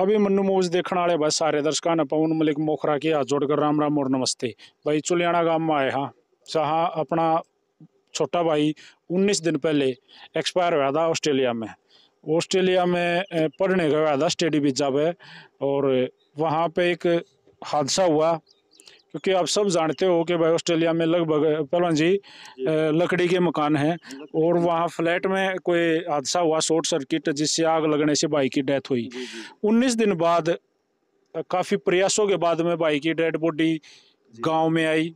अभी मन्नू मूवीज देखने वाले भाई सारे दर्शकों ने पवन मलिक मोखरा के हाथ जोड़कर राम राम और नमस्ते। भाई चुलियाना गांव में आए हाँ, जहाँ अपना छोटा भाई 19 दिन पहले एक्सपायर हुआ था ऑस्ट्रेलिया में। पढ़ने गया था स्टडी वीजा पे, और वहाँ पे एक हादसा हुआ। क्योंकि आप सब जानते हो कि भाई ऑस्ट्रेलिया में लगभग पहलवान जी लकड़ी के मकान हैं, और वहाँ फ्लैट में कोई हादसा हुआ, शॉर्ट सर्किट, जिससे आग लगने से भाई की डेथ हुई। 19 दिन बाद काफी प्रयासों के बाद में भाई की डेड बॉडी गांव में आई।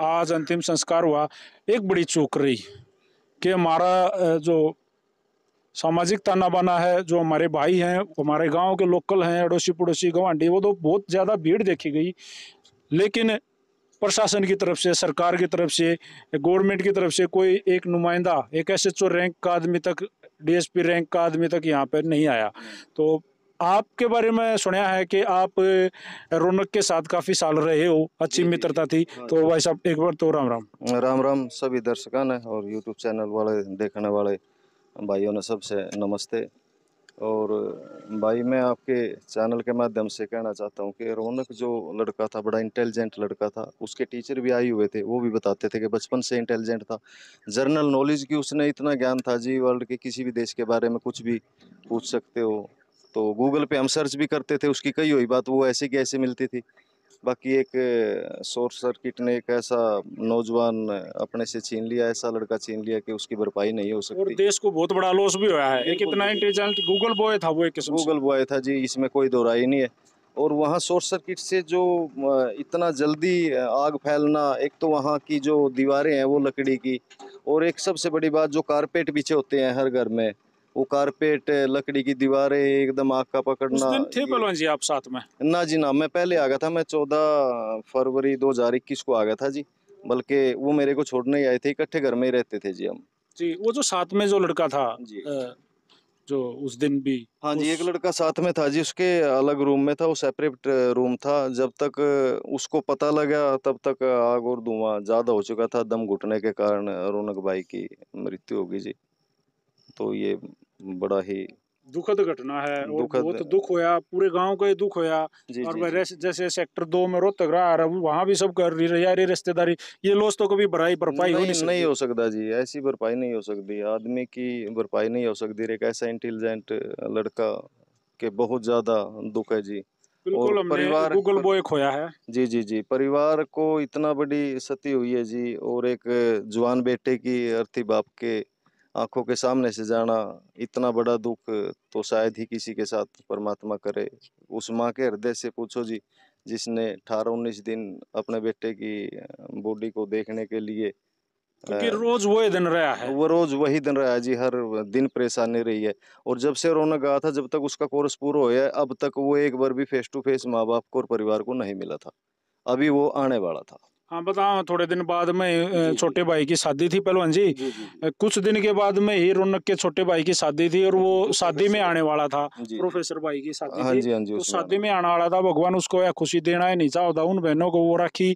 आज अंतिम संस्कार हुआ। एक बड़ी चूक रही कि हमारा जो सामाजिक ताना बाना है, जो हमारे भाई हैं, हमारे गांव के लोकल हैं, अड़ोसी पड़ोसी गवांडी, वो तो बहुत ज्यादा भीड़ देखी गई। लेकिन प्रशासन की तरफ से, सरकार की तरफ से, गवर्नमेंट की तरफ से कोई एक नुमाइंदा, एक एसएचओ रैंक का आदमी तक, डीएसपी रैंक का आदमी तक यहाँ पर नहीं आया। तो आपके बारे में सुना है कि आप रौनक के साथ काफी साल रहे हो, अच्छी मित्रता थी। तो भाई साहब एक बार तो राम राम। राम राम सभी दर्शकों ने और यूट्यूब चैनल वाले देखने वाले भाइयों ने सबसे नमस्ते। और भाई मैं आपके चैनल के माध्यम से कहना चाहता हूँ कि रौनक जो लड़का था, बड़ा इंटेलिजेंट लड़का था। उसके टीचर भी आए हुए थे, वो भी बताते थे कि बचपन से इंटेलिजेंट था, जनरल नॉलेज की उसने इतना ज्ञान था जी, वर्ल्ड के किसी भी देश के बारे में कुछ भी पूछ सकते हो। तो गूगल पे हम सर्च भी करते थे, उसकी कई हुई बात वो ऐसे की ऐसे मिलती थी। बाकी एक शॉर्ट सर्किट ने एक ऐसा नौजवान अपने से छीन लिया, ऐसा लड़का छीन लिया कि उसकी भरपाई नहीं हो सकती। और देश को बहुत बड़ा लॉस भी हुआ है। एक इतना इंटेलिजेंट गूगल बॉय था वो, एक किस्म से गूगल बॉय था जी, इसमें कोई दो राय नहीं है। और वहाँ शॉर्ट सर्किट से जो इतना जल्दी आग फैलना, एक तो वहाँ की जो दीवारें हैं वो लकड़ी की, और एक सबसे बड़ी बात जो कारपेट पीछे होते हैं हर घर में, वो कारपेट, लकड़ी की दीवारें, एकदम आग का पकड़ना। उस दिन थे पहलवान जी आप साथ में? ना जी ना, मैं पहले आ गया था। मैं 14 फरवरी 2021 को आ गया था जी, बल्कि वो मेरे को छोड़ने ही आए थे, इकट्ठे घर में ही रहते थे जी हम। जी, वो जो साथ में जो लड़का था जी, जो उस दिन भी, हाँ जी, एक लड़का साथ में था जी, उसके अलग रूम में था, वो सेपरेट रूम था। जब तक उसको पता लगा तब तक आग और धुआं ज्यादा हो चुका था। दम घुटने के कारण रौनक भाई की मृत्यु हो गई जी। तो ये बड़ा ही दुखद घटना है, और दुखद। बहुत दुख होया, पूरे गांव को ही दुख होया। जी और जी भाई जी। जैसे सेक्टर 2 में रोहतक रहा, वहां भी सब कर रही यार रिश्तेदारी, ये लॉस तो कभी भरपाई हो नहीं सकती। नहीं हो सकता जी, ऐसी भरपाई नहीं हो सकती, आदमी की भरपाई नहीं हो सकती। एक ऐसा इंटेलिजेंट लड़का के बहुत ज्यादा दुख है जी। और बिल्कुल, हमने परिवार गूगल बॉय खोया है। जी जी जी, परिवार को इतना बड़ी क्षति हुई है जी। और एक जवान बेटे की अर्थी बाप के आंखों के सामने से जाना, इतना बड़ा दुख तो शायद ही किसी के साथ परमात्मा करे। उस माँ के हृदय से पूछो जी, जिसने 18-19 दिन अपने बेटे की बॉडी को देखने के लिए, क्योंकि रोज वो ही दिन रहा है। वो रोज वही दिन रहा है जी, हर दिन परेशानी रही है। और जब से रौनक गया था, जब तक उसका कोर्स पूरा होया है, अब तक वो एक बार भी फेस टू फेस माँ बाप को और परिवार को नहीं मिला था। अभी वो आने वाला था। हाँ बताओ, थोड़े दिन बाद में जी छोटे भाई की शादी थी पहलवान जी। जी जी कुछ दिन के बाद में ही रौनक के छोटे भाई की शादी थी, और वो शादी में आने वाला था। जी। प्रोफेसर भाई की शादी हाँ थी, जी हाँ जी, तो उसमें शादी में आने वाला था। भगवान उसको या खुशी देना ही नहीं चाहता, उन बहनों को वो राखी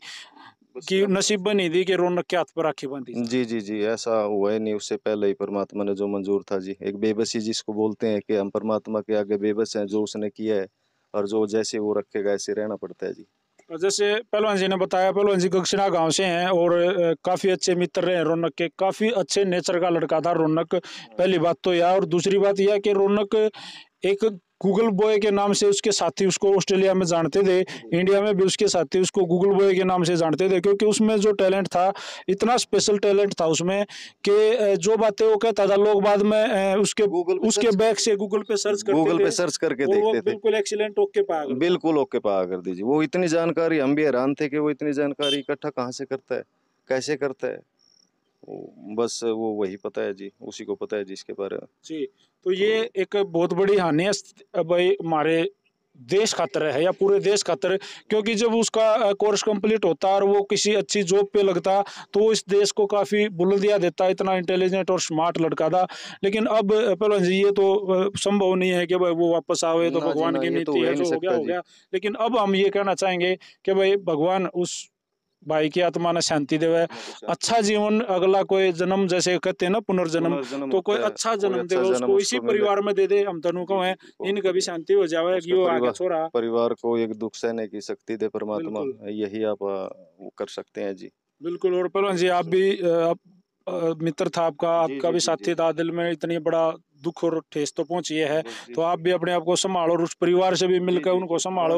की नसीब बनी थी कि रौनक के हाथ पर राखी बंधी जाए। जी जी जी, ऐसा हुआ ही नहीं। उससे पहले ही परमात्मा ने जो मंजूर था जी, एक बेबसी जिसको बोलते हैं कि हम परमात्मा के आगे बेबस हैं, जो उसने किया है और जो जैसे वो रखेगा ऐसे रहना पड़ता है जी। और जैसे पहलवान जी ने बताया, पहलवान जी गगसिना गांव से हैं, और काफी अच्छे मित्र रहे रौनक के। काफी अच्छे नेचर का लड़का था रौनक, पहली बात तो यह। और दूसरी बात यह कि रौनक एक गूगल बॉय के नाम से उसके साथी उसको ऑस्ट्रेलिया में जानते थे, इंडिया में भी उसके साथी उसको गूगल बॉय के नाम से जानते थे। क्योंकि उसमें जो टैलेंट था, इतना स्पेशल टैलेंट था उसमें कि जो बातें वो कहता था, लोग बाद में उसके बैक से गूगल पे सर्च करते गूगल थे, पे सर्च करके और वो देखते थे। बिल्कुल एक्सीलेंट ओके पाया करता था। बिल्कुल ओके पाया कर दीजिए। वो इतनी जानकारी, हम भी हैरान थे कि वो इतनी जानकारी इकट्ठा कहाँ से करता है, कैसे करता है। बस वो वही पता है जी, उसी को पता है जिसके बारे में। जी, तो ये एक बहुत बड़ी हानि है भाई हमारे देश खातर है, या पूरे देश खातर। क्योंकि जब उसका कोर्स कंप्लीट होता और वो किसी अच्छी जॉब पे लगता, तो वो इस देश को काफी बुलंदियां देता। इतना इंटेलिजेंट और स्मार्ट लड़का था। लेकिन अब पहलवान जी, ये तो संभव नहीं है कि भाई वो वापस आवे, तो भगवान की ये तो नीति हो है, ही नहीं जो हो गया सकता हो जी। गया। लेकिन अब हम ये कहना चाहेंगे कि भाई भगवान उस भाई की आत्मा ने शांति देवे, अच्छा जीवन अगला कोई जन्म, जैसे कहते हैं ना पुनर्जन्म, तो कोई अच्छा जन्म देवे उसको इसी परिवार में दे दे। हम तनु को है इनका भी शांति हो जावे कि वो आगे छोरा परिवार को एक दुख सहने की शक्ति दे परमात्मा, बिल्कुल। यही आप वो कर सकते हैं जी। बिल्कुल। और पहलवान जी आप भी मित्र था आपका, आपका भी साथी था, दिल में इतनी बड़ा दुख और ठेस तो पहुंची है, तो आप भी अपने आप को संभालो और उस परिवार से भी मिलकर उनको संभालो।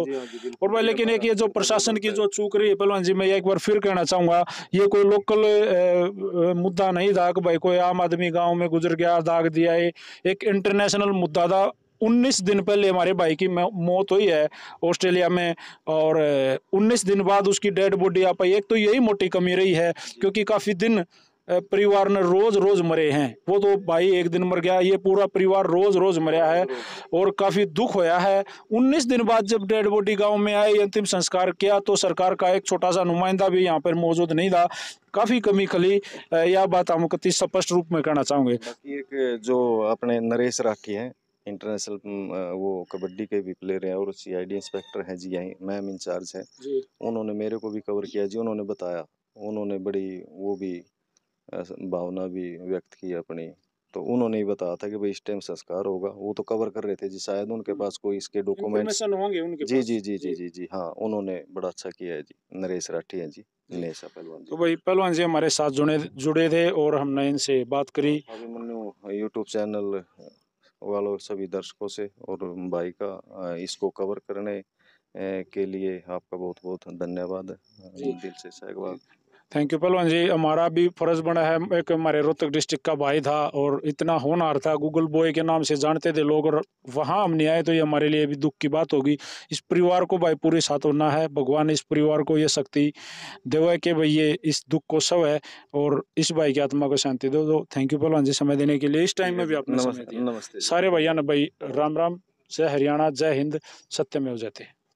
और भाई लेकिन एक ये जो प्रशासन की जो चूक रही है पहलवान जी, मैं एक बार फिर कहना चाहूंगा, ये कोई लोकल मुद्दा नहीं था कि भाई कोई आम आदमी गांव में गुजर गया दाग दिया, है एक इंटरनेशनल मुद्दा था। 19 दिन पहले हमारे भाई की मौत हुई है ऑस्ट्रेलिया में, और 19 दिन बाद उसकी डेड बॉडी आ पाई। एक तो यही मोटी कमी रही है, क्योंकि काफी दिन परिवार ने रोज रोज मरे हैं। वो तो भाई एक दिन मर गया, ये पूरा परिवार रोज रोज मरा है और काफी दुख होया है। 19 दिन बाद जब डेड बॉडी गांव में आई, अंतिम संस्कार किया, तो सरकार का एक छोटा सा नुमाइंदा भी यहाँ पर मौजूद नहीं था। काफी कमी खली, यह बात हम कति स्पष्ट रूप में कहना चाहूंगे। बाकी एक जो अपने नरेश राठी हैं, इंटरनेशनल वो कबड्डी के भी प्लेयर हैं और CID इंस्पेक्टर हैं जी, यहीं मैम इंचार्ज हैं, उन्होंने मेरे को भी कवर किया जी। उन्होंने बताया, उन्होंने बड़ी वो भी भावना भी व्यक्त की अपनी, तो उन्होंने ही बताया था कि भाई इस टाइम संस्कार होगा। वो तो कवर कर रहे थे जी, शायद उनके पास कोई इसके डॉक्यूमेंट्स होंगे उनके जी पास। जी जी जी जी जी हाँ, उन्होंने बड़ा अच्छा किया है जी। नरेश राठी हैं जी, नेशा पहलवान जी। तो भाई पहलवान जी हमारे साथ जुड़े थे और हमने इनसे बात करी। अभिमन्यु यूट्यूब चैनल वालों सभी दर्शकों से और भाई का इसको कवर करने के लिए आपका बहुत बहुत धन्यवाद, दिल से सहयोग। थैंक यू पहलवान जी। हमारा भी फर्ज बना है, एक हमारे रोहतक डिस्ट्रिक्ट का भाई था और इतना होनहार था, गूगल बॉय के नाम से जानते थे लोग, और वहाँ हम नहीं आए तो ये हमारे लिए भी दुख की बात होगी। इस परिवार को भाई पूरे साथ होना है, भगवान इस परिवार को ये शक्ति देवे कि भाई ये इस दुख को सव है और इस भाई की आत्मा को शांति दो। तो थैंक यू पहलवान जी समय देने के लिए, इस टाइम में भी आपने समय दिया। नमस्ते। सारे भैया ने भाई राम राम, जय हरियाणा, जय हिंद, सत्यमेव जयते।